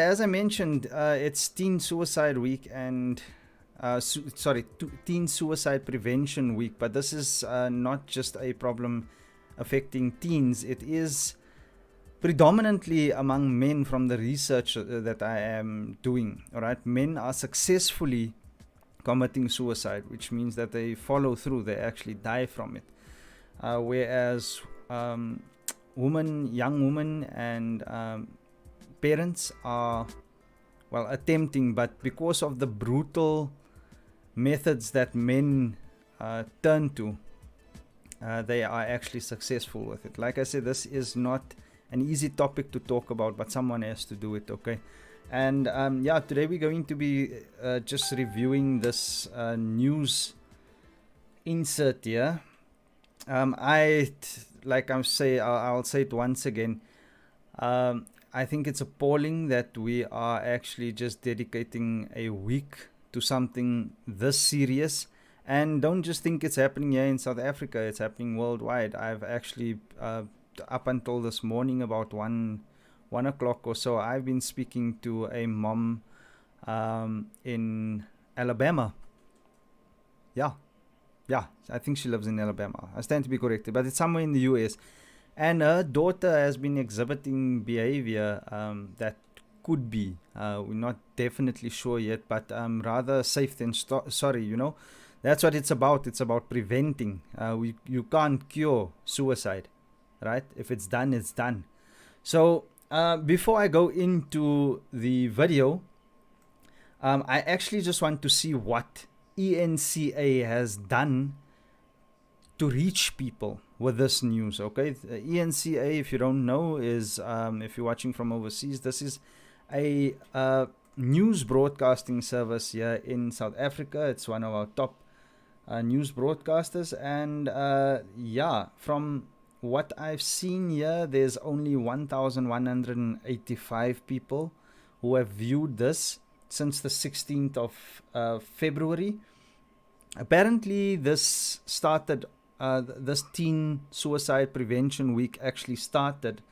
As I mentioned, it's Teen Suicide Week and Teen Suicide Prevention Week. But this is not just a problem affecting teens. It is predominantly among men from the research that I am doing. All right, men are successfully committing suicide, which means that they follow through. They actually die from it. Whereas young women, and parents are, well, attempting, but because of the brutal methods that men turn to, they are actually successful with it. Like I said, this is not an easy topic to talk about, but someone has to do it, okay? And today we're going to be just reviewing this news insert here. I'll say it once again. I think it's appalling that we are actually just dedicating a week to something this serious. And don't just think it's happening here in South Africa, it's happening worldwide. I've actually, up until this morning, about 1 o'clock or so, I've been speaking to a mom in Alabama. Yeah, I think she lives in Alabama. I stand to be corrected, but it's somewhere in the US. And her daughter has been exhibiting behavior that could be, we're not definitely sure yet, but rather safe than sorry, you know. That's what it's about. It's about preventing. You can't cure suicide, right? If it's done, it's done. So before I go into the video, I actually just want to see what ENCA has done to reach people with this news, okay? The ENCA, if you don't know, is, if you're watching from overseas, this is a news broadcasting service here in South Africa. It's one of our top news broadcasters, and from what I've seen here, there's only 1,185 people who have viewed this since the 16th of February. Apparently, this started, this Teen Suicide Prevention Week actually started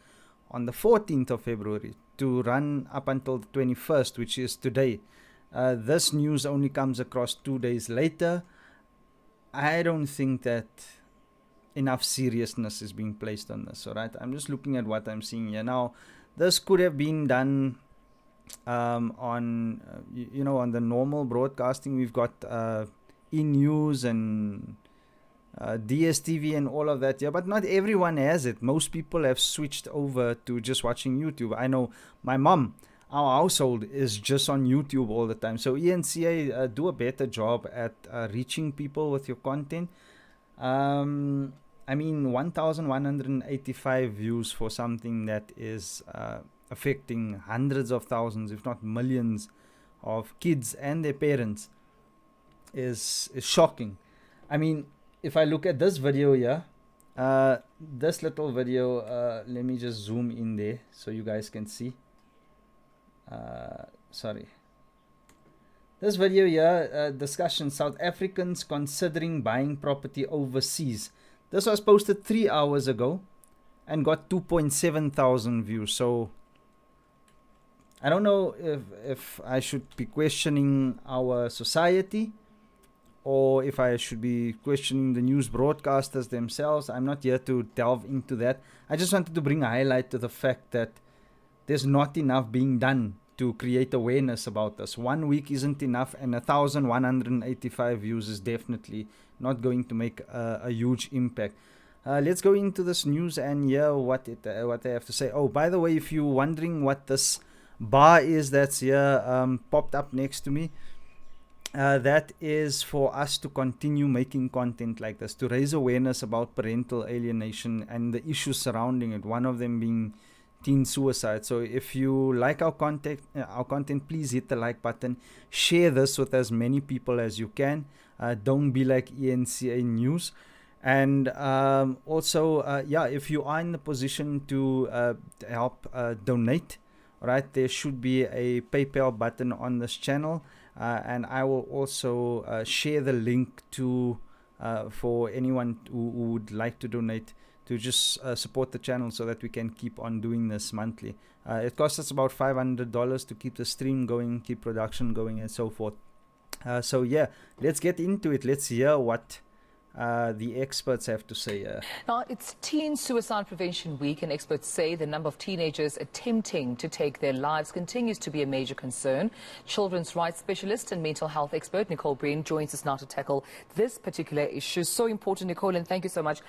on the 14th of February to run up until the 21st, which is today. This news only comes across 2 days later. I don't think that enough seriousness is being placed on this, all right? I'm just looking at what I'm seeing here. Now, this could have been done on, on the normal broadcasting. We've got E-News and DSTV and all of that, yeah, but not everyone has it. Most people have switched over to just watching YouTube. I know my mom, our household is just on YouTube all the time. So ENCA, do a better job at reaching people with your content. 1,185 views for something that is affecting hundreds of thousands, if not millions, of kids and their parents is shocking. I mean, if I look at this video here, this little video, let me just zoom in there so you guys can see. This video here, discussion, South Africans considering buying property overseas. This was posted 3 hours ago and got 2.7 thousand views. So I don't know if I should be questioning our society or if I should be questioning the news broadcasters themselves. I'm not here to delve into that. I just wanted to bring a highlight to the fact that there's not enough being done to create awareness about this. 1 week isn't enough, and 1,185 views is definitely not going to make a huge impact. Let's go into this news and hear what they have to say. Oh, by the way, if you're wondering what this bar is that's here popped up next to me, that is for us to continue making content like this, to raise awareness about parental alienation and the issues surrounding it, one of them being teen suicide. So if you like our content, please hit the like button, share this with as many people as you can. Don't be like ENCA News. And also, if you are in the position to help donate, right, there should be a PayPal button on this channel, and I will also share the link to for anyone who would like to donate to just support the channel so that we can keep on doing this monthly. It costs us about $500 to keep the stream going, keep production going, and so forth. So yeah, let's get into it. Let's hear what the experts have to say. Now, it's Teen Suicide Prevention Week, and experts say the number of teenagers attempting to take their lives continues to be a major concern. Children's rights specialist and mental health expert Nicole Breen joins us now to tackle this particular issue. So important, Nicole, and thank you so much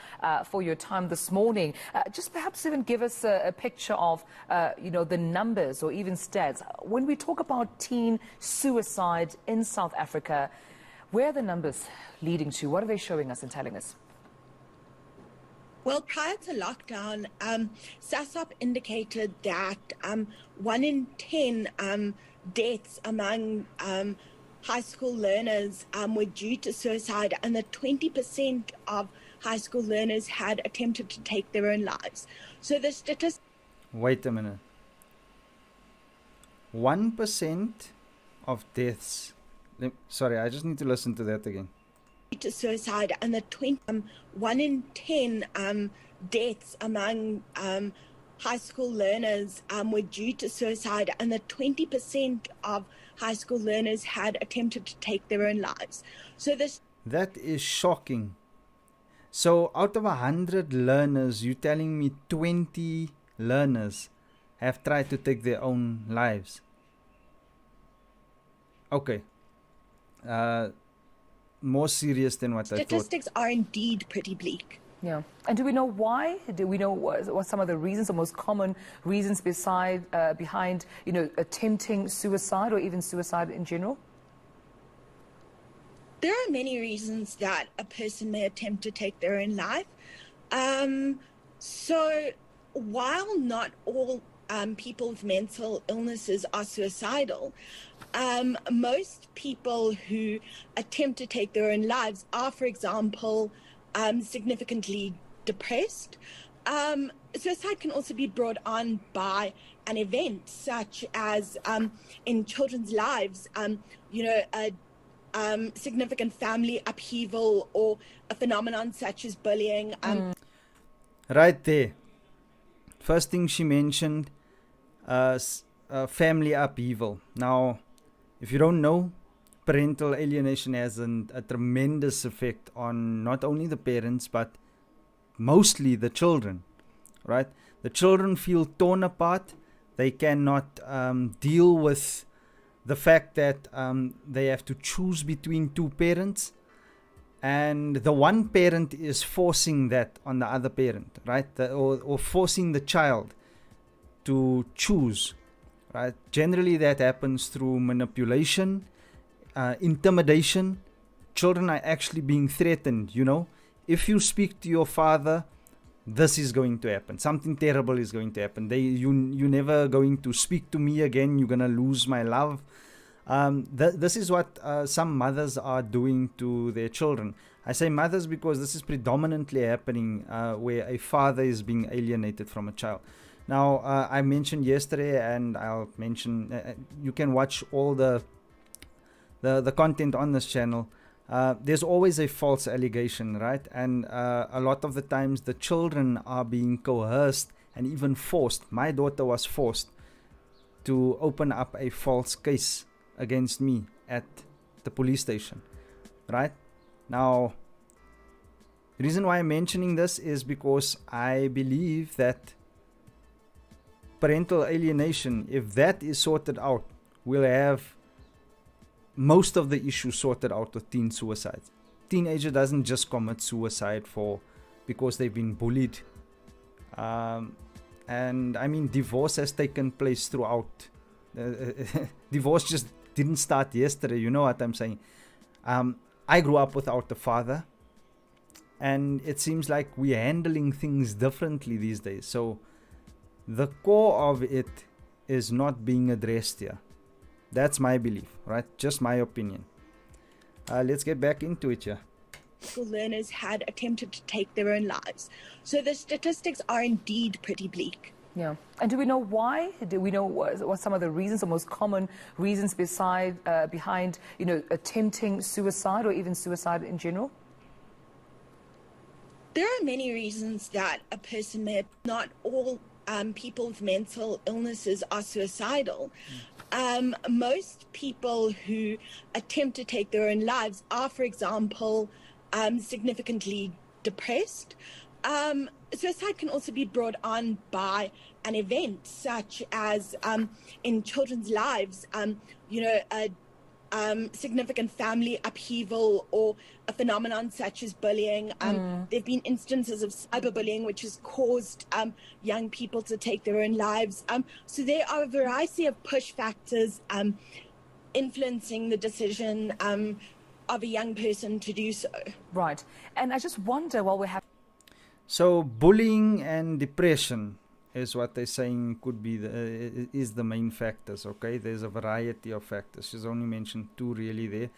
for your time this morning. Just perhaps even give us a picture of, the numbers or even stats. When we talk about teen suicide in South Africa, where are the numbers leading to? What are they showing us and telling us? Well, prior to lockdown, SASOP indicated that 1 in 10 deaths among high school learners were due to suicide, and that 20% of high school learners had attempted to take their own lives. So the statistics... Wait a minute. 1% of deaths... Sorry, I just need to listen to that again. To suicide, and the 1 in 10 deaths among high school learners were due to suicide, and that 20% of high school learners had attempted to take their own lives. So this... That is shocking. So out of 100 learners, you're telling me 20 learners have tried to take their own lives? Okay. More serious than what I thought. Statistics are indeed pretty bleak. Yeah. And do we know why? Do we know what some of the reasons, the most common reasons behind, attempting suicide or even suicide in general? There are many reasons that a person may attempt to take their own life. So while not all people with mental illnesses are suicidal, most people who attempt to take their own lives are, for example, significantly depressed. Suicide can also be brought on by an event such as in children's lives, a significant family upheaval or a phenomenon such as bullying. Right there. First thing she mentioned, family upheaval. Now, if you don't know, parental alienation has a tremendous effect on not only the parents, but mostly the children, right? The children feel torn apart. They cannot deal with the fact that they have to choose between two parents, and the one parent is forcing that on the other parent, right? Or forcing the child to choose, right? Generally that happens through manipulation, intimidation. Children are actually being threatened, if you speak to your father, this is going to happen, something terrible is going to happen, you're never going to speak to me again, you're going to lose my love. This is what some mothers are doing to their children. I say mothers because this is predominantly happening where a father is being alienated from a child. Now, I mentioned yesterday, and I'll mention, you can watch all the content on this channel. There's always a false allegation, right? And a lot of the times the children are being coerced and even forced. My daughter was forced to open up a false case against me at the police station, right? Now, the reason why I'm mentioning this is because I believe that parental alienation, if that is sorted out, we'll have most of the issues sorted out with teen suicide. Teenager doesn't just commit suicide because they've been bullied. And I mean, divorce has taken place throughout. Divorce just didn't start yesterday, you know what I'm saying. I grew up without a father, and it seems like we're handling things differently these days. So the core of it is not being addressed here. That's my belief, right? Just my opinion. Let's get back into it here. School learners had attempted to take their own lives. So the statistics are indeed pretty bleak. Yeah. And do we know why? Do we know what some of the reasons, the most common reasons behind, attempting suicide or even suicide in general? There are many reasons that a person may, not all people with mental illnesses are suicidal. Most people who attempt to take their own lives are, for example, significantly depressed. Suicide can also be brought on by an event such as in children's lives, a significant family upheaval or a phenomenon such as bullying. There have been instances of cyberbullying which has caused young people to take their own lives. So there are a variety of push factors influencing the decision of a young person to do so. Right. And I just wonder, while we have... So bullying and depression is what they're saying could be is the main factors. Okay, there's a variety of factors. She's only mentioned two really there.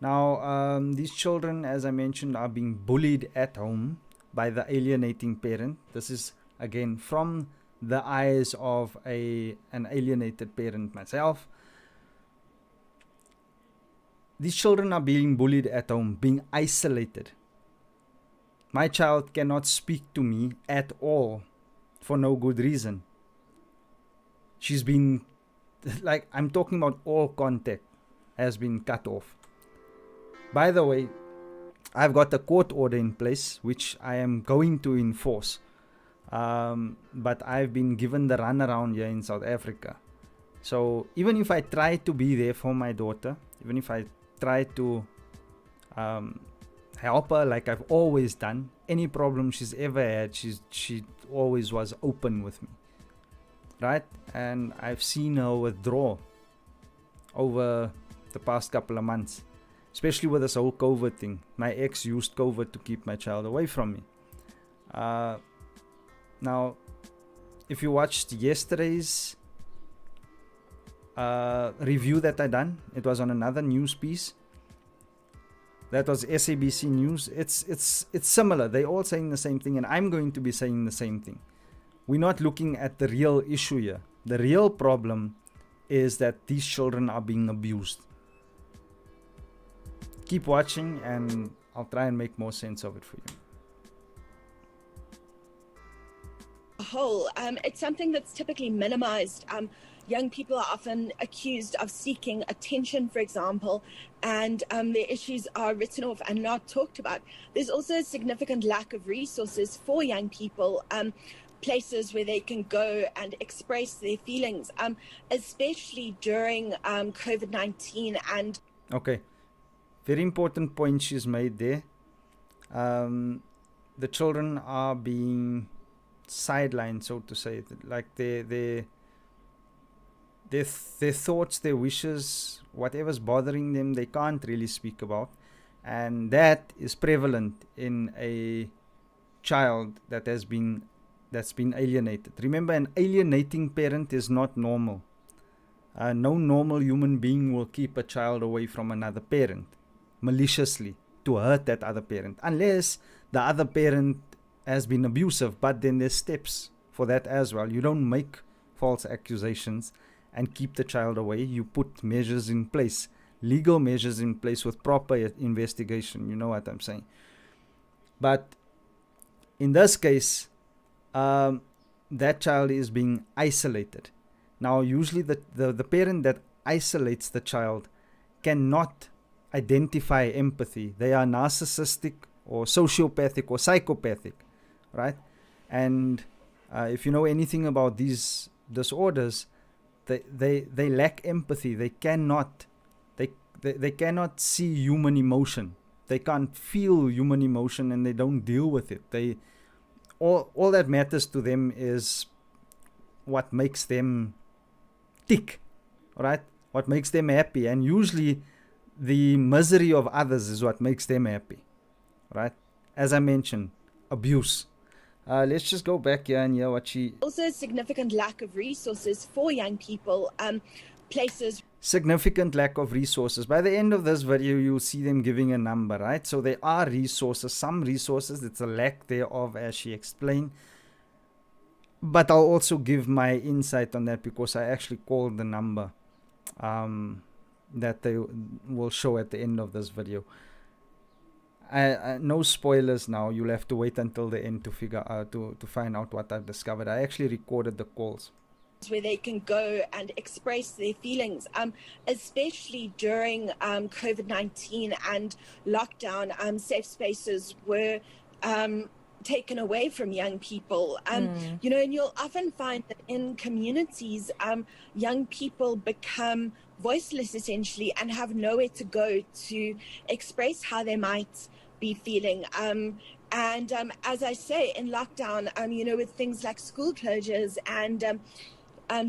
Now these children, as I mentioned, are being bullied at home by the alienating parent. This is again from the eyes of an alienated parent myself. These children are being bullied at home, being isolated. My child cannot speak to me at all for no good reason. She's been, like, I'm talking about all contact has been cut off. By the way, I've got a court order in place which I am going to enforce. But I've been given the runaround here in South Africa. So even if I try to be there for my daughter, even if I try to help her like I've always done, any problem she's ever had, she always was open with me, right? And I've seen her withdraw over the past couple of months, especially with this whole COVID thing. My ex used COVID to keep my child away from me. Now, if you watched yesterday's review that I done, it was on another news piece. That was SABC News. It's similar. They're all saying the same thing, and I'm going to be saying the same thing. We're not looking at the real issue here. The real problem is that these children are being abused. Keep watching, and I'll try and make more sense of it for you. Whole, it's something that's typically minimized. Young people are often accused of seeking attention, for example, and their issues are written off and not talked about. There's also a significant lack of resources for young people, places where they can go and express their feelings, especially during COVID-19 and... Okay, very important point she's made there. The children are being sidelined, so to say, like their thoughts, their wishes, whatever's bothering them, they can't really speak about, and that is prevalent in a child that's been alienated. Remember, an alienating parent is not normal. No normal human being will keep a child away from another parent maliciously to hurt that other parent, unless the other parent has been abusive. But then there's steps for that as well. You don't make false accusations and keep the child away. You put measures in place, legal measures in place with proper investigation. You know what I'm saying? But in this case, that child is being isolated. Now, usually the parent that isolates the child cannot identify empathy. They are narcissistic or sociopathic or psychopathic, right? And if you know anything about these disorders, they lack empathy. They cannot see human emotion. They can't feel human emotion, and they don't deal with it. All that matters to them is what makes them tick, right? What makes them happy. And usually the misery of others is what makes them happy, right? As I mentioned, abuse. Let's just go back here and hear what she... Also a significant lack of resources for young people, places... Significant lack of resources. By the end of this video, you'll see them giving a number, right? So there are resources, some resources. It's a lack thereof, as she explained. But I'll also give my insight on that, because I actually called the number that they will show at the end of this video. no spoilers now. You'll have to wait until the end to figure out to find out what I've discovered. I actually recorded the calls where they can go and express their feelings, especially during COVID-19 and lockdown. Safe spaces were taken away from young people. You know, and you'll often find that in communities, young people become voiceless essentially and have nowhere to go to express how they might be feeling. And as I say, in lockdown, you know, with things like school closures and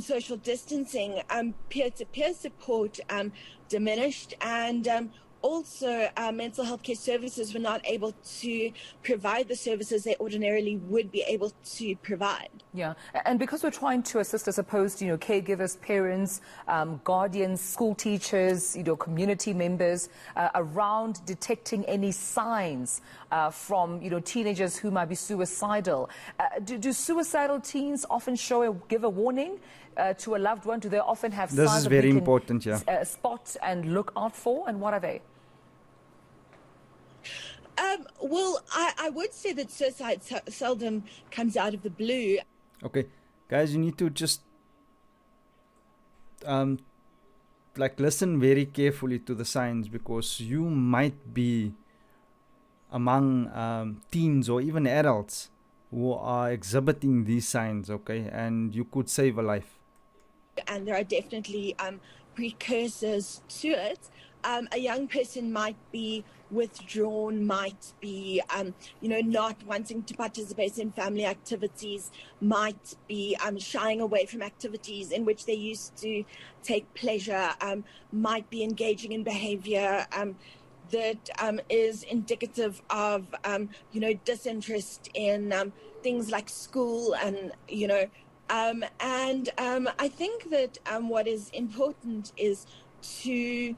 social distancing, peer-to-peer support diminished, and also mental health care services were not able to provide the services they ordinarily would be able to provide. Yeah, and because we're trying to assist, I suppose, you know, caregivers, parents, guardians, school teachers, you know, community members around detecting any signs from, you know, teenagers who might be suicidal. Do suicidal teens often give a warning to a loved one? Do they often have This signs is that very we can important, yeah. spot and look out for, and what are they? Well, I would say that suicide seldom comes out of the blue. Okay, guys, you need to just like listen very carefully to the signs, because you might be among teens or even adults who are exhibiting these signs, okay, and you could save a life. And there are definitely precursors to it. A young person might be withdrawn, might be, you know, not wanting to participate in family activities, might be shying away from activities in which they used to take pleasure, might be engaging in behavior that is indicative of, you know, disinterest in things like school and, you know, and I think that what is important is to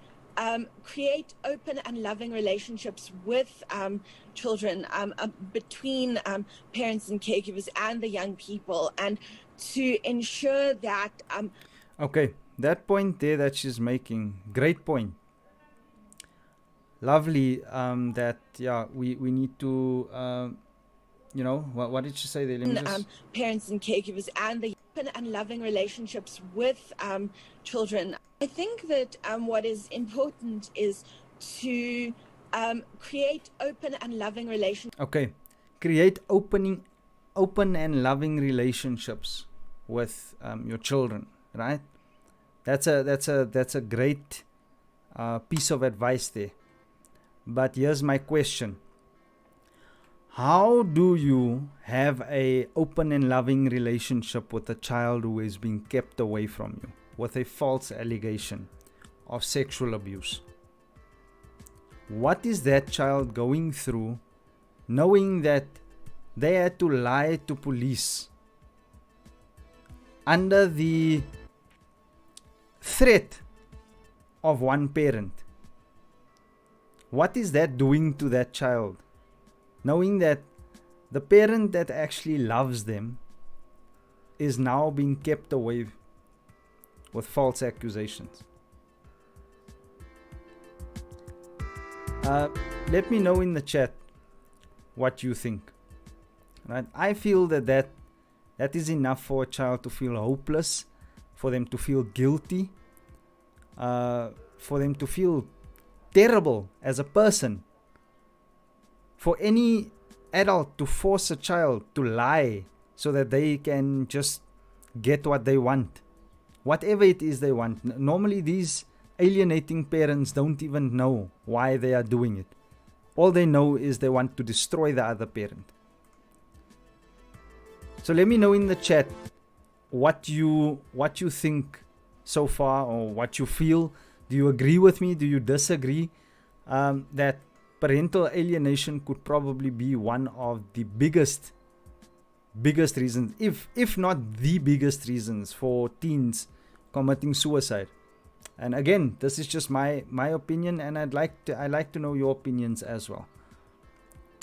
create open and loving relationships with children, between parents and caregivers and the young people, and to ensure that... Okay, that point there that she's making, great point. Lovely, that, yeah, we need to, you know, what did she say there? Let me just... parents and caregivers and the open and loving relationships with children. I think that what is important is to create open and loving relationships. Okay, create open and loving relationships with your children, right? That's a great piece of advice there. But here's my question. How do you have a open and loving relationship with a child who is being kept away from you with a false allegation of sexual abuse? What is that child going through, knowing that they had to lie to police under the threat of one parent? What is that doing to that child? Knowing that the parent that actually loves them is now being kept away with false accusations. Let me know in the chat what you think. Right? I feel that is enough for a child to feel hopeless, for them to feel guilty, for them to feel terrible as a person. For any adult to force a child to lie so that they can just get what they want, whatever it is they want. Normally these alienating parents don't even know why they are doing it. All they know is they want to destroy the other parent. So let me know in the chat what you think so far, or what you feel. Do you agree with me? Do you disagree? That parental alienation could probably be one of the biggest reasons, if not the biggest reasons, for teens committing suicide. And again, this is just my opinion, and I like to know your opinions as well.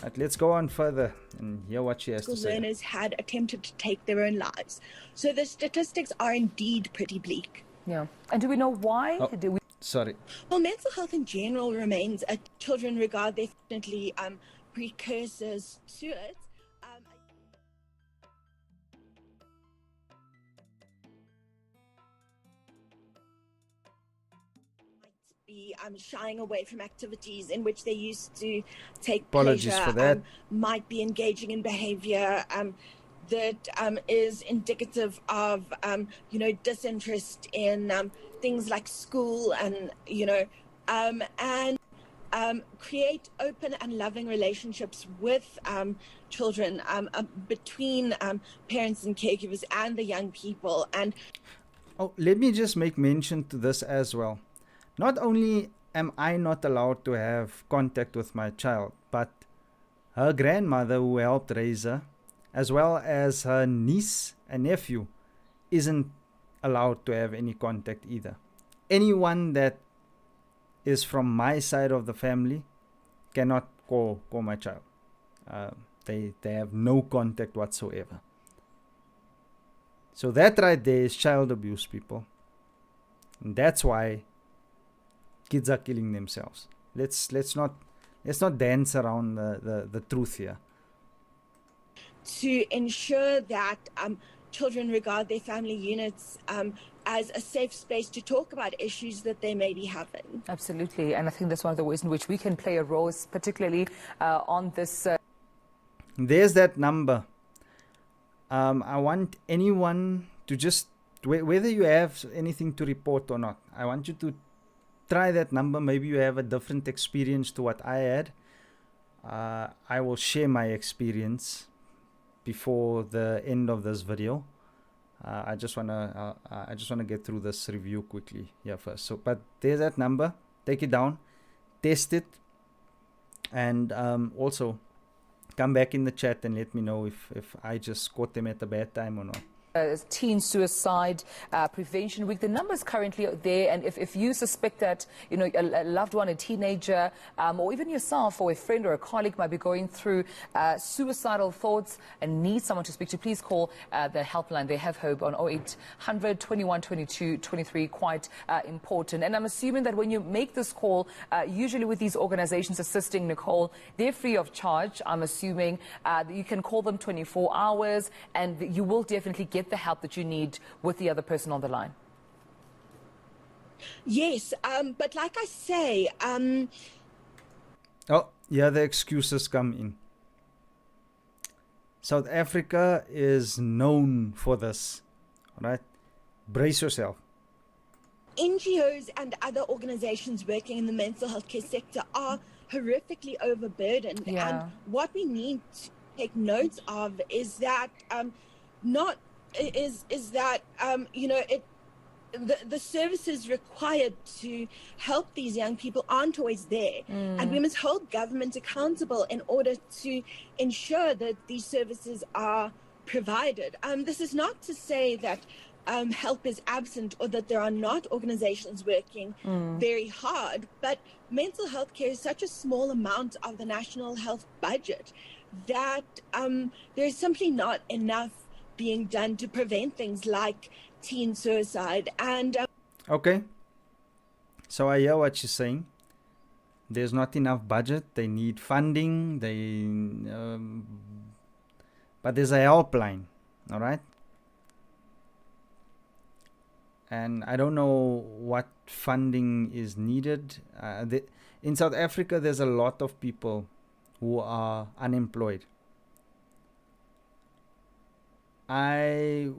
Right, let's go on further and hear what she has to say. Learners had attempted to take their own lives. So the statistics are indeed pretty bleak. Yeah. And do we know why? Sorry. Well, mental health in general remains children regard definitely precursors to it. Um, might be shying away from activities in which they used to take Apologies for pleasure, that. might be engaging in behavior that is indicative of, disinterest in things like school and, and create open and loving relationships with children between parents and caregivers and the young people. And Oh, let me just make mention to this as well. Not only am I not allowed to have contact with my child, but her grandmother who helped raise her, as well as her niece and nephew, isn't allowed to have any contact either. Anyone that is from my side of the family cannot call my child. They have no contact whatsoever. So that right there is child abuse, people. And that's why kids are killing themselves. Let's not dance around the truth here. To ensure that children regard their family units as a safe space to talk about issues that they may be having. Absolutely, and I think that's one of the ways in which we can play a role, particularly on this. There's that number. I want anyone to just, whether you have anything to report or not, I want you to try that number. Maybe you have a different experience to what I had. I will share my experience before the end of this video. I just wanna get through this review quickly here first. So, but there's that number. Take it down, test it, and also come back in the chat and let me know if I just caught them at a bad time or not. Teen Suicide Prevention Week. The numbers currently are there, and if you suspect that a loved one, a teenager, or even yourself or a friend or a colleague might be going through suicidal thoughts and need someone to speak to, please call the helpline. They have hope on 0800 21 22 23. Quite important. And I'm assuming that when you make this call, usually with these organizations assisting, Nicole, they're free of charge. I'm assuming that you can call them 24 hours, and you will definitely get the help that you need with the other person on the line. Yes, but like I say, oh yeah, the excuses come in. South Africa is known for this, right? Brace yourself. NGOs and other organizations working in the mental health care sector are horrifically overburdened. Yeah. And what we need to take notes of is that the services required to help these young people aren't always there. And we must hold government accountable in order to ensure that these services are provided. This is not to say that help is absent or that there are not organizations working very hard, but mental health care is such a small amount of the national health budget that there's simply not enough being done to prevent things like teen suicide. And Okay, so I hear what you're saying. There's not enough budget. They need funding. But there's a helpline, all right? And I don't know what funding is needed. In South Africa, there's a lot of people who are unemployed. I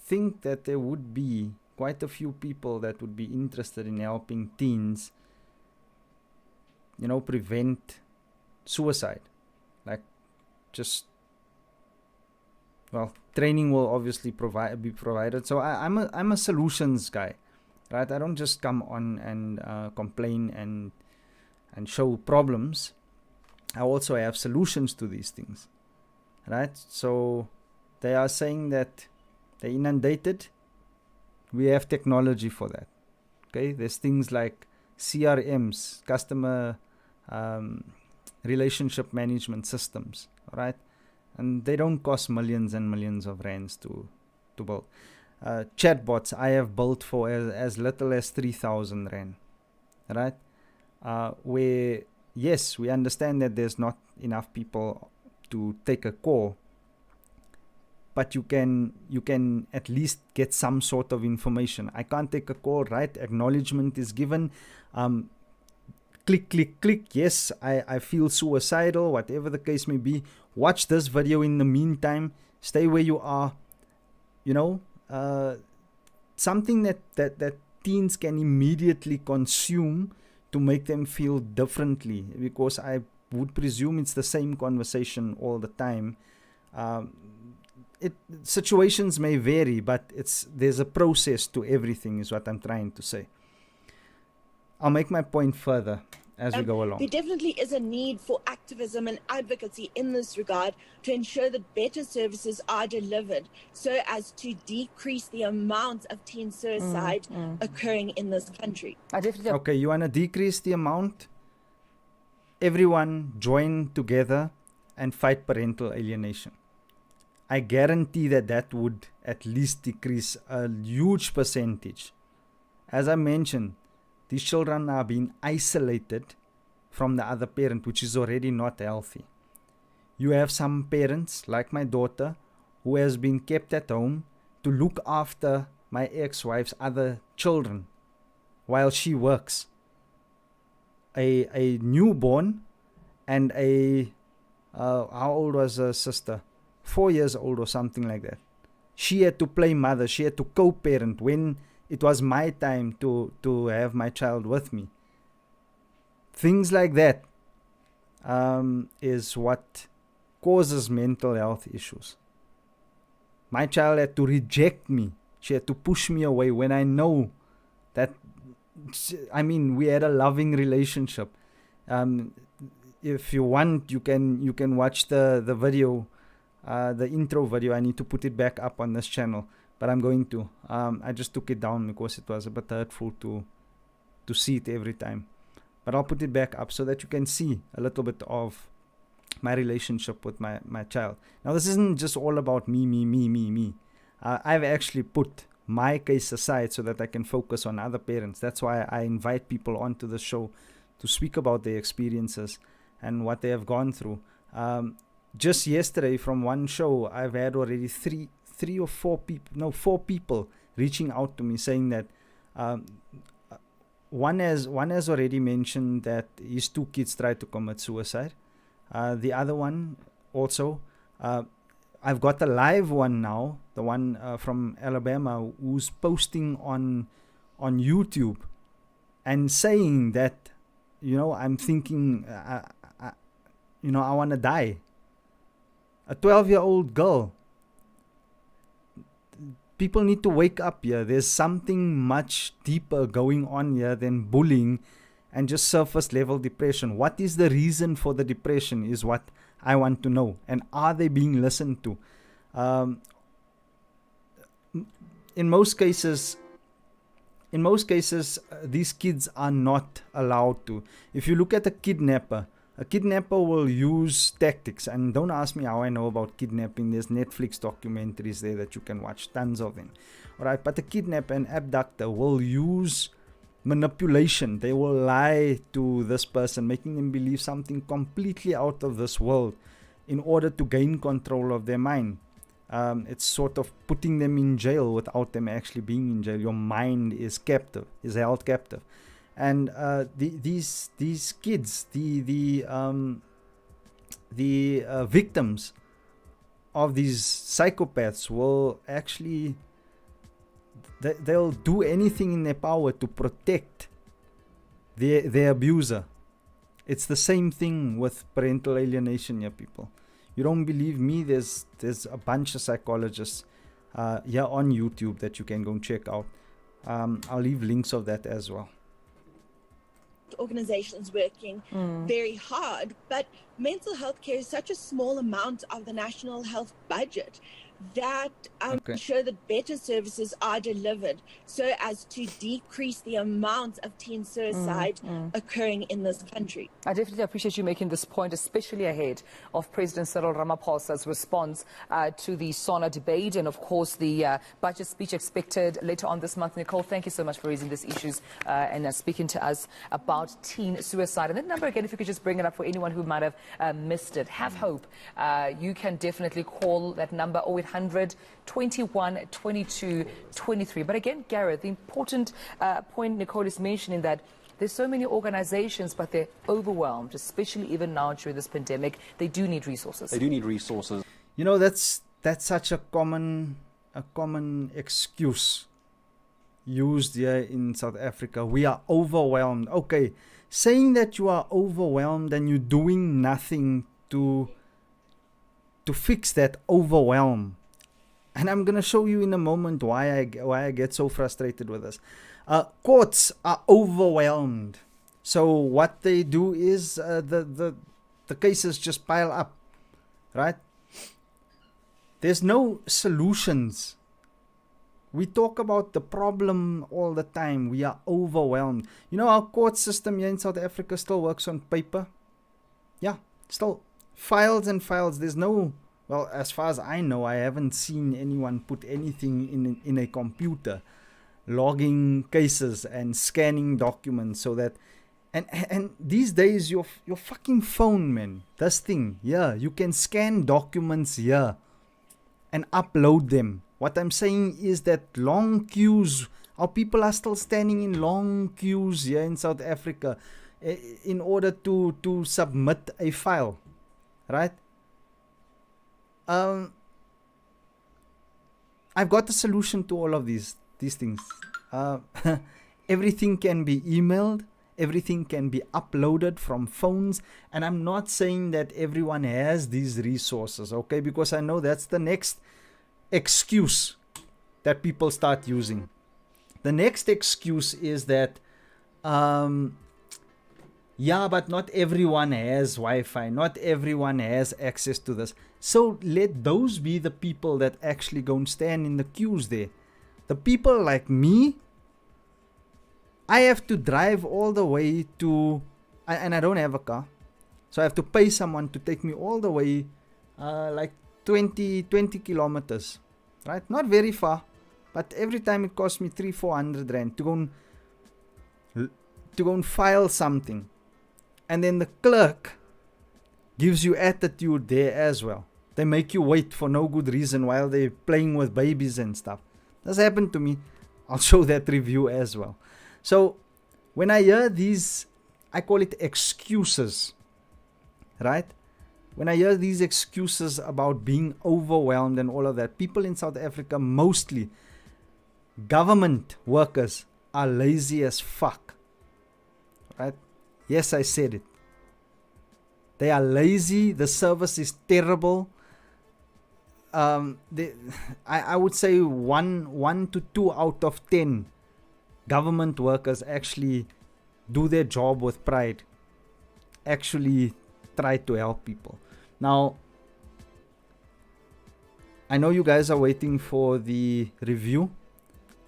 think that there would be quite a few people that would be interested in helping teens, prevent suicide. Like, just, well, training will obviously be provided. So I'm a solutions guy, right? I don't just come on and complain and show problems. I also have solutions to these things, right? So they are saying that they're inundated. We have technology for that. Okay, there's things like CRMs, customer relationship management systems, right? And they don't cost millions and millions of rands to build. chatbots I have built for as little as 3,000 Rand, right? Where, yes, we understand that there's not enough people to take a call, but you can at least get some sort of information. I can't take a call, right? Acknowledgement is given. Click, click, click. Yes, I feel suicidal, whatever the case may be. Watch this video in the meantime. Stay where you are. You know, something that teens can immediately consume to make them feel differently, because I would presume it's the same conversation all the time. Situations may vary, but there's a process to everything, is what I'm trying to say. I'll make my point further as we go along. There definitely is a need for activism and advocacy in this regard to ensure that better services are delivered so as to decrease the amount of teen suicide occurring in this country. Okay, you want to decrease the amount? Everyone join together and fight parental alienation. I guarantee that would at least decrease a huge percentage. As I mentioned, these children are being isolated from the other parent, which is already not healthy. You have some parents, like my daughter, who has been kept at home to look after my ex-wife's other children while she works. A newborn and how old was her sister? 4 years old or something like that. She had to play mother. She had to co-parent when it was my time to have my child with me. Things like that is what causes mental health issues. My child had to reject me. She had to push me away when I know that, we had a loving relationship. If you want, you can watch the video, the intro video. I need to put it back up on this channel, but I'm going to. I just took it down because it was a bit hurtful to see it every time. But I'll put it back up so that you can see a little bit of my relationship with my child. Now, this isn't just all about me. I've actually put my case aside so that I can focus on other parents. That's why I invite people onto the show to speak about their experiences and what they have gone through. Just yesterday, from one show, I've had already four people reaching out to me saying that one has already mentioned that his 2 kids tried to commit suicide. The other one also, I've got a live one now, the one from Alabama, who's posting on YouTube and saying that, I'm thinking, I want to die. A 12-year-old girl. People need to wake up here. There's something much deeper going on here than bullying and just surface level depression. What is the reason for the depression is what I want to know. And are they being listened to? In most cases, these kids are not allowed to. If you look at a kidnapper will use tactics. And don't ask me how I know about kidnapping. There's Netflix documentaries there that you can watch, tons of them. Alright, but a kidnapper and abductor will use manipulation. They will lie to this person, making them believe something completely out of this world in order to gain control of their mind. It's sort of putting them in jail without them actually being in jail. Your mind is held captive. And these kids, the victims of these psychopaths will actually, they'll do anything in their power to protect their abuser. It's the same thing with parental alienation here, people. You don't believe me? There's a bunch of psychologists here on YouTube that you can go and check out. I'll leave links of that as well. Organizations working very hard, but mental health care is such a small amount of the national health budget that Okay. ensure that better services are delivered so as to decrease the amount of teen suicide occurring in this country. I definitely appreciate you making this point, especially ahead of President Cyril Ramaphosa's response to the SONA debate and, of course, the budget speech expected later on this month. Nicole, thank you so much for raising these issues and speaking to us about teen suicide. And that number, again, if you could just bring it up for anyone who might have missed it. Have hope. You can definitely call that number 0800 21 22 23. But again, Gareth, the important point Nicole is mentioning that there's so many organizations, but they're overwhelmed, especially even now during this pandemic. They do need resources. They do need resources. You know, that's such a common excuse used here in South Africa. We are overwhelmed. Okay, saying that you are overwhelmed and you're doing nothing to fix that overwhelm. And I'm gonna show you in a moment why I get so frustrated with this. Courts are overwhelmed. So what they do is the cases just pile up, right? There's no solutions. We talk about the problem all the time. We are overwhelmed. You know, our court system here in South Africa still works on paper. Yeah, still files and files. There's no, well, as far as I know, I haven't seen anyone put anything in a computer, logging cases and scanning documents so that, and these days your fucking phone, man, this thing, yeah, you can scan documents here and upload them. What I'm saying is that long queues, our people are still standing in long queues here in South Africa in order to submit a file, right? I've got a solution to all of these things. Everything can be emailed, everything can be uploaded from phones, and I'm not saying that everyone has these resources, okay? Because I know that's the next excuse that people start using. The next excuse is that yeah, but not everyone has Wi-Fi, not everyone has access to this. So let those be the people that actually go and stand in the queues there. The people like me, I have to drive all the way to, and I don't have a car, so I have to pay someone to take me all the way like 20 kilometers, right? Not very far, but every time it costs me 300-400 rand to go and file something. And then the clerk gives you attitude there as well. They make you wait for no good reason while they're playing with babies and stuff. This happened to me. I'll show that review as well. So when I hear these, I call it excuses, right? When I hear these excuses about being overwhelmed and all of that, people in South Africa, mostly government workers, are lazy as fuck, right? Yes, I said it. They are lazy. The service is terrible. I would say 1 to 2 out of 10 government workers actually do their job with pride. Actually try to help people. Now, I know you guys are waiting for the review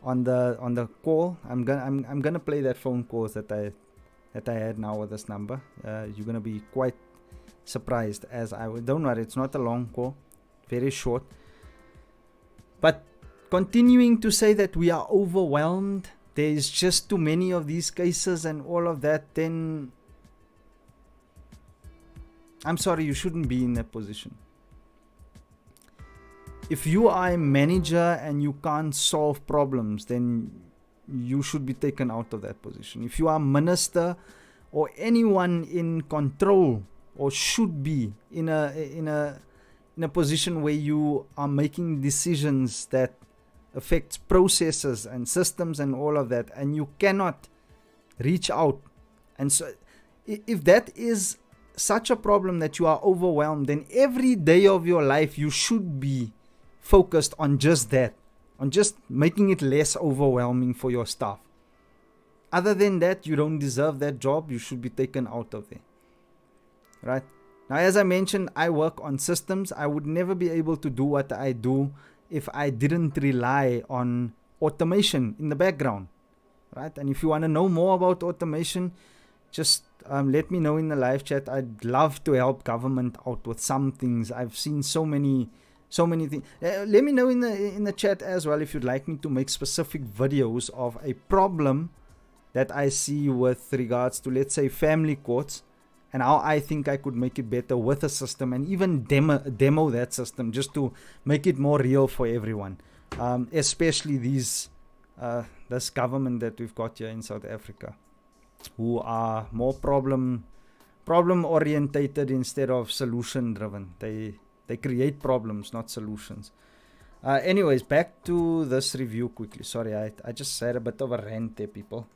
on the call. I'm gonna play that phone calls that I had now with this number. You're gonna be quite surprised, as I would. Don't worry, it's not a long call, very short. But continuing to say that we are overwhelmed, there is just too many of these cases and all of that, then I'm sorry, you shouldn't be in that position. If you are a manager and you can't solve problems, then you should be taken out of that position. If you are a minister or anyone in control, or should be in a position where you are making decisions that affects processes and systems and all of that, and you cannot reach out, and so if that is such a problem that you are overwhelmed, then every day of your life you should be focused on just that, on just making it less overwhelming for your staff. Other than that, you don't deserve that job. You should be taken out of there, right? Now, as I mentioned, I work on systems. I would never be able to do what I do if I didn't rely on automation in the background, right? And if you want to know more about automation, just let me know in the live chat. I'd love to help government out with some things. I've seen so many things. Let me know in the chat as well if you'd like me to make specific videos of a problem that I see with regards to, let's say, family courts, and how I think I could make it better with a system, and even demo that system just to make it more real for everyone, especially this government that we've got here in South Africa, who are more problem orientated instead of solution driven. They create problems, not solutions. Anyways, back to this review quickly. Sorry, I just had a bit of a rant there, people.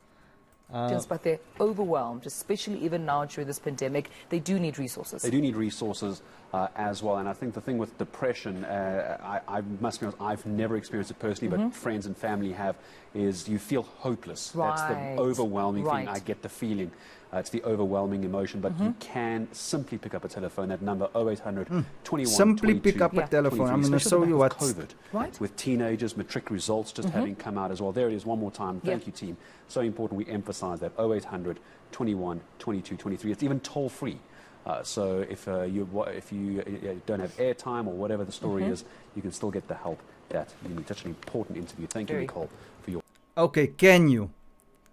But they're overwhelmed, especially even now during this pandemic. They do need resources. They do need resources as well. And I think the thing with depression, I must be honest, I've never experienced it personally, but friends and family have, is you feel hopeless. Right. That's the overwhelming Right. thing. I get the feeling. It's the overwhelming emotion, but you can simply pick up a telephone, that number 0800 21 Simply 22, pick up a telephone. 23, I'm going to especially show you with what. COVID, Right. with teenagers, matric results just having come out as well. There it is one more time. Thank you, team. So important we emphasize that. 0800 21 22 23. It's even toll free. So if you don't have airtime or whatever the story is, you can still get the help that you need. Such an important interview. Thank you, Very. Nicole, for your... Okay, can you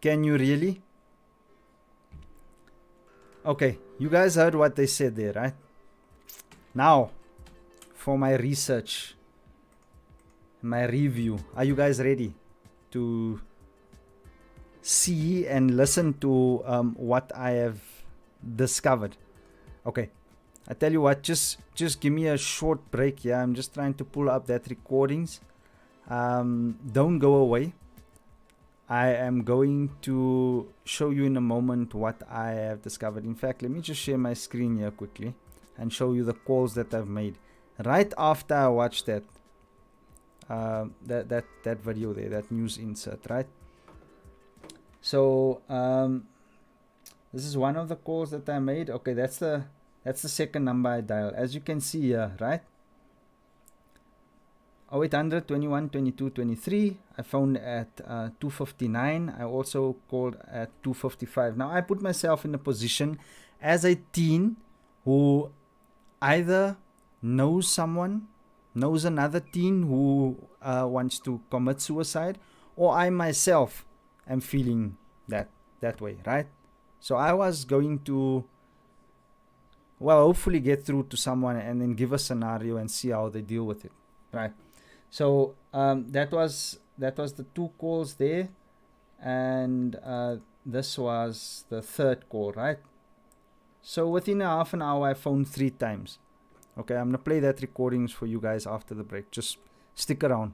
really? Okay, you guys heard what they said there, right? Now, for my research, my review, are you guys ready to see and listen to what I have discovered? Okay, I tell you what, just give me a short break here. I'm just trying to pull up that recordings. Don't go away. I am going to show you in a moment what I have discovered. In fact, let me just share my screen here quickly and show you the calls that I've made right after I watched that that video there, that news insert, right? So this is one of the calls that I made. Okay, that's the second number I dialed, as you can see here, right? 0800 21 22 23. I phoned at 2:59. I also called at 2:55. Now I put myself in a position as a teen who either knows another teen who wants to commit suicide, or I myself am feeling that way, right? So I was going to, well, hopefully get through to someone and then give a scenario and see how they deal with it, right? So that was the two calls there, and this was the third call, right? So within a half an hour I phoned 3 times. Okay, I'm gonna play that recordings for you guys after the break. Just stick around.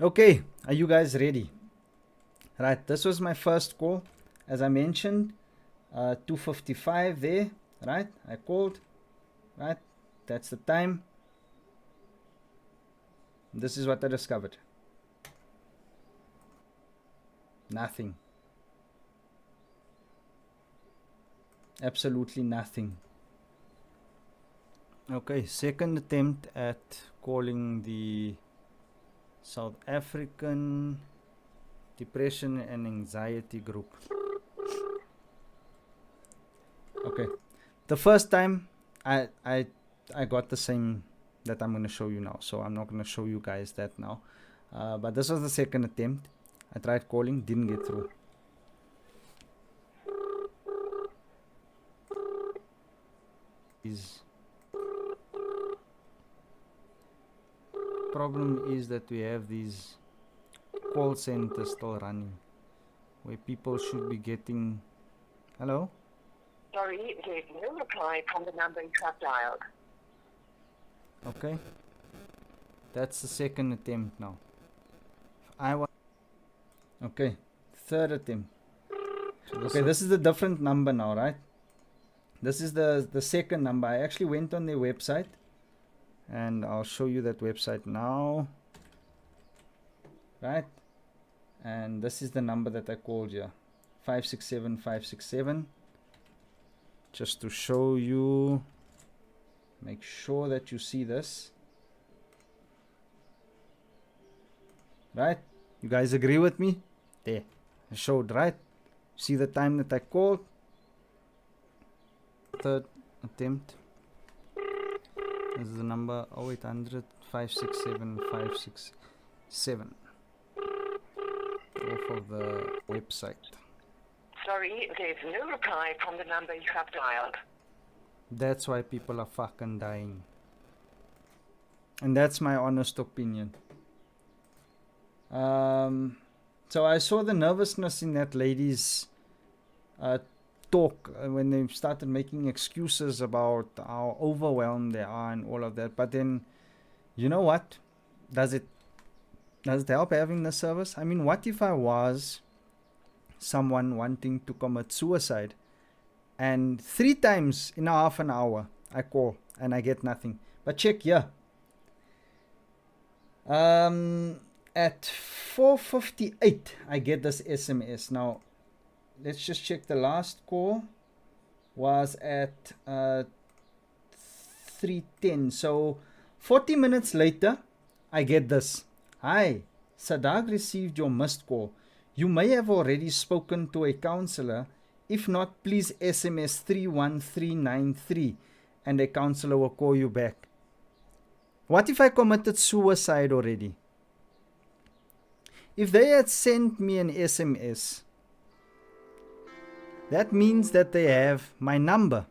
Okay, are you guys ready? Right, this was my first call. As I mentioned, 2:55 there, right? I called, right? That's the time. This is what I discovered. Nothing. Absolutely nothing. Okay, second attempt at calling the South African Depression and Anxiety Group. Okay, the first time I got the same that I'm going to show you now, so I'm not going to show you guys that now. But this was the second attempt. I tried calling, didn't get through. Problem is that we have these call centers still running where people should be getting. Hello? Sorry, there's no reply from the number you have dialed. Okay, that's the second attempt now. Okay, third attempt. Okay, this is a different number now, right? This is the second number. I actually went on their website, and I'll show you that website now, right? And this is the number that I called you, 567 just to show you. Make sure that you see this, right? You guys agree with me? There, I showed, right? See the time that I called. Third attempt. This is the number 0800 567 567 off of the website. Sorry, there's no reply from the number you have dialed. That's why people are fucking dying. And that's my honest opinion. So I saw the nervousness in that lady's talk when they started making excuses about how overwhelmed they are and all of that. But then, you know what? Does it help having the service? I mean, what if I was someone wanting to commit suicide, and 3 times in a half an hour I call and I get nothing? But check here. At 4:58 I get this SMS. Now let's just check. The last call was at 3:10. So 40 minutes later I get this. Hi, Sadag received your missed call. You may have already spoken to a counselor. If not, please SMS 31393 and a counselor will call you back. What if I committed suicide already? If they had sent me an SMS, that means that they have my number.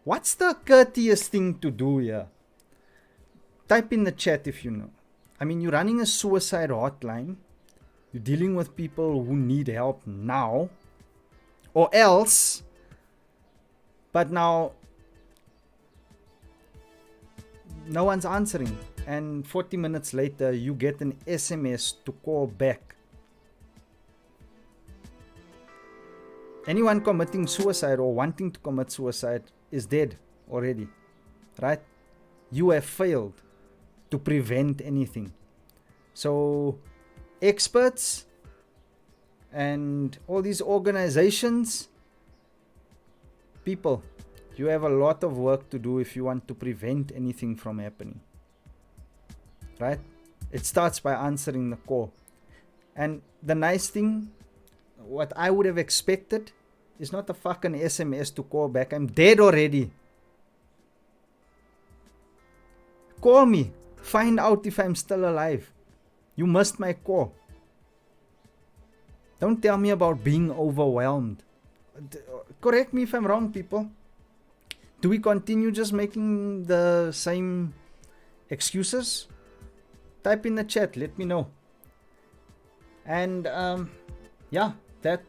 What's the courteous thing to do here? Type in the chat if you know. I mean, you're running a suicide hotline. You're dealing with people who need help now, or else. But now, no one's answering. And 40 minutes later, you get an SMS to call back. Anyone committing suicide or wanting to commit suicide is dead already, right? You have failed to prevent anything. So experts and all these organizations, people, you have a lot of work to do if you want to prevent anything from happening, right? It starts by answering the call. And the nice thing, what I would have expected, is not a fucking SMS to call back. I'm dead already. Call me. Find out if I'm still alive. You missed my call. Don't tell me about being overwhelmed. Correct me if I'm wrong, people. Do we continue just making the same excuses? Type in the chat. Let me know. And yeah, that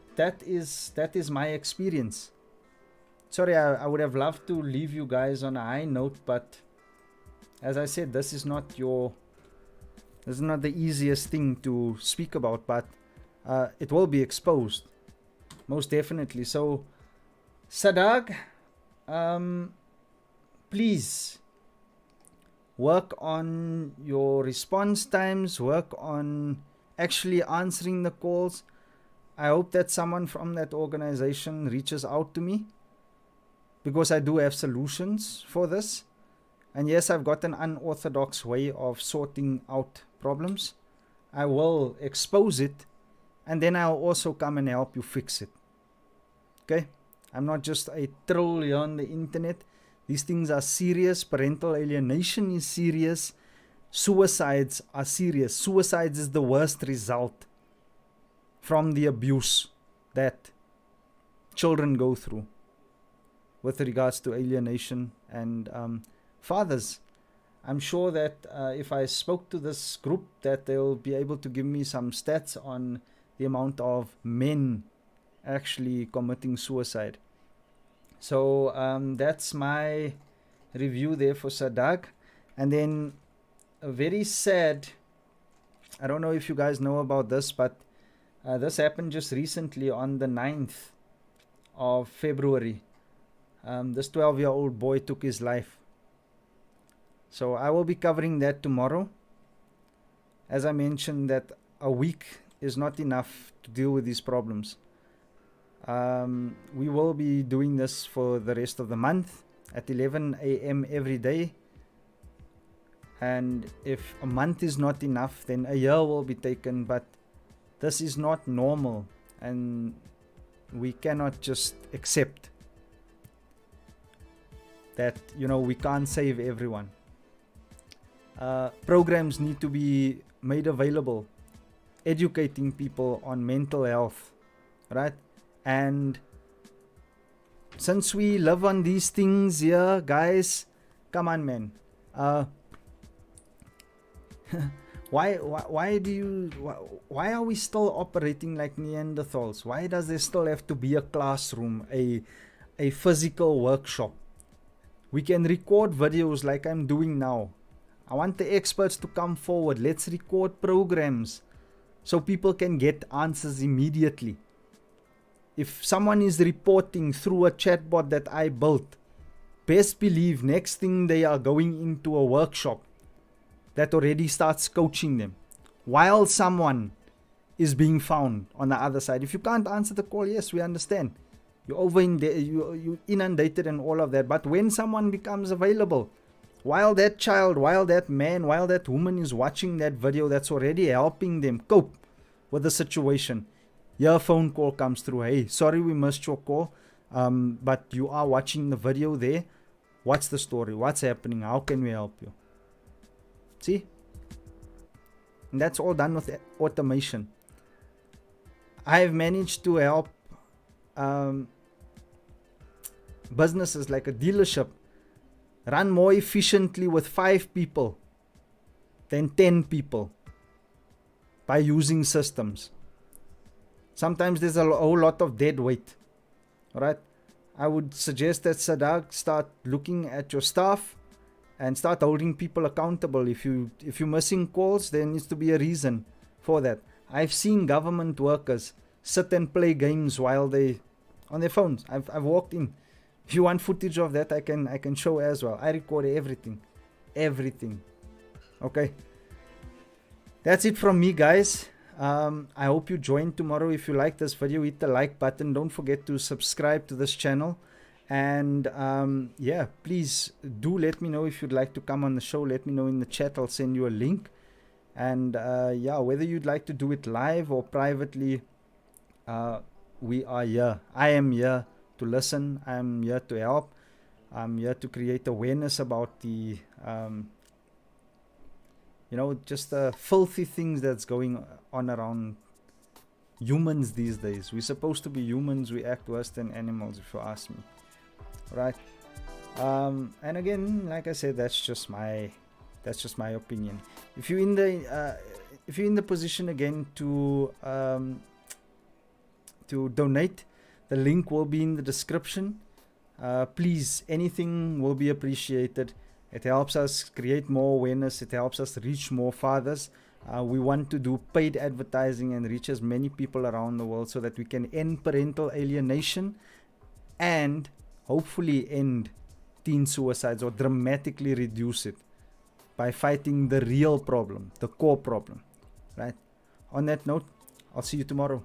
is my experience. Sorry, I would have loved to leave you guys on a high note, but as I said, this is not the easiest thing to speak about, but it will be exposed, most definitely. So, Sadag, please work on your response times, work on actually answering the calls. I hope that someone from that organization reaches out to me, because I do have solutions for this. And yes, I've got an unorthodox way of sorting out problems. I will expose it, and then I'll also come and help you fix it. Okay? I'm not just a troll here on the internet. These things are serious. Parental alienation is serious. Suicides are serious. Suicides is the worst result from the abuse that children go through with regards to alienation. And fathers, I'm sure that if I spoke to this group, that they'll be able to give me some stats on the amount of men actually committing suicide. So that's my review there for Sadak. And then a very sad, I don't know if you guys know about this, but this happened just recently on the 9th of February. This 12-year-old boy took his life. So I will be covering that tomorrow. As I mentioned, that a week is not enough to deal with these problems. We will be doing this for the rest of the month at 11 a.m. every day. And if a month is not enough, then a year will be taken. But this is not normal, and we cannot just accept that, we can't save everyone. Programs need to be made available, educating people on mental health, right? And since we live on these things here, guys, come on, man. Why are we still operating like Neanderthals? Why does there still have to be a classroom, a physical workshop? We can record videos like I'm doing now. I want the experts to come forward. Let's record programs so people can get answers immediately. If someone is reporting through a chatbot that I built, best believe next thing they are going into a workshop that already starts coaching them while someone is being found on the other side. If you can't answer the call, yes, we understand. You're you inundated and all of that. But when someone becomes available, while that child, while that man, while that woman is watching that video that's already helping them cope with the situation, your phone call comes through. Hey, sorry we missed your call, but you are watching the video there. What's the story? What's happening? How can we help you? See? And that's all done with automation. I've managed to help businesses like a dealership run more efficiently with 5 people than 10 people by using systems. Sometimes there's a whole lot of dead weight. Alright? I would suggest that Sadak start looking at your staff and start holding people accountable. If you're missing calls, there needs to be a reason for that. I've seen government workers sit and play games while they on their phones. I've walked in. If you want footage of that, I can show as well. I record everything. Okay. That's it from me, guys. I hope you join tomorrow. If you like this video, hit the like button. Don't forget to subscribe to this channel. And yeah, please do let me know if you'd like to come on the show. Let me know in the chat. I'll send you a link. And yeah, whether you'd like to do it live or privately, we are here. I am here to listen. I'm here to help. I'm here to create awareness about the just the filthy things that's going on around humans these days. We're supposed to be humans. We act worse than animals, if you ask me. Right? And again, like I said, that's just my opinion. If you're in the position again to donate, the link will be in the description. Please, anything will be appreciated. It helps us create more awareness. It helps us reach more fathers. We want to do paid advertising and reach as many people around the world so that we can end parental alienation and hopefully end teen suicides or dramatically reduce it by fighting the real problem, the core problem. Right? On that note, I'll see you tomorrow.